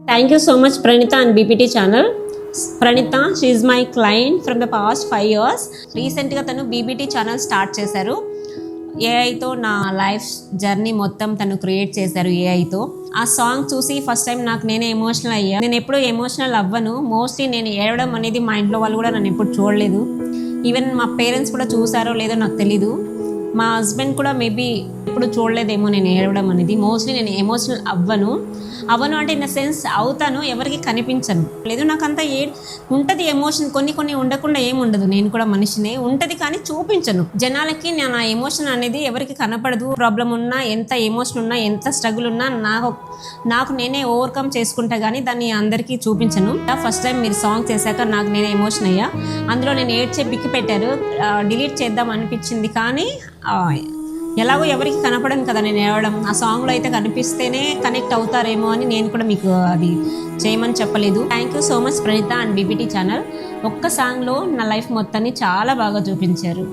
Thank you so much, Pranita and BPT channel. Pranita, she is my client from the past 5 years. రీసెంట్గా తను BBT channel start చేశారు. ఏఐతో నా life journey మొత్తం తను create చేశారు ఏఐతో. ఆ సాంగ్ చూసి ఫస్ట్ టైం నేనే ఎమోషనల్ అయ్యా. నేను ఎప్పుడూ ఎమోషనల్ అవ్వను. మోస్ట్లీ నేను ఏడవడం అనేది మా ఇంట్లో వాళ్ళు కూడా నన్ను ఎప్పుడు చూడలేదు. ఈవెన్ మా పేరెంట్స్ కూడా చూసారో లేదో నాకు తెలీదు. మా హస్బెండ్ కూడా మేబీ ఎప్పుడు చూడలేదేమో నేను ఏడవడం అనేది. మోస్ట్లీ నేను ఎమోషనల్ అవ్వను అంటే ఇన్ ద సెన్స్ అవుతాను, ఎవరికి కనిపించను. లేదు నాకు అంతా ఉంటుంది ఎమోషన్, కొన్ని ఉండకుండా ఏముండదు. నేను కూడా మనిషినే ఉంటుంది కానీ చూపించను జనాలకి. నేను ఆ ఎమోషన్ అనేది ఎవరికి కనపడదు. ప్రాబ్లం ఉన్నా, ఎంత ఎమోషన్ ఉన్నా, ఎంత స్ట్రగుల్ ఉన్నా నాకు నేనే ఓవర్కమ్ చేసుకుంటా కానీ దాన్ని అందరికీ చూపించను. ఫస్ట్ టైం మీరు సాంగ్ చేశాక నేనే ఎమోషన్ అయ్యా. అందులో నేను ఏడ్చే పిక్కి పెట్టారు, డిలీట్ చేద్దాం అనిపించింది కానీ ఎలాగో ఎవరికి కనపడను కదా నేను ఏడవడం. ఆ సాంగ్లో అయితే కనిపిస్తేనే కనెక్ట్ అవుతారేమో అని నేను కూడా మీకు అది చేయమని చెప్పలేదు. Thank you so much Praneetha and BBT channel. ఒక్క సాంగ్లో నా లైఫ్ మొత్తాన్ని చాలా బాగా చూపించారు.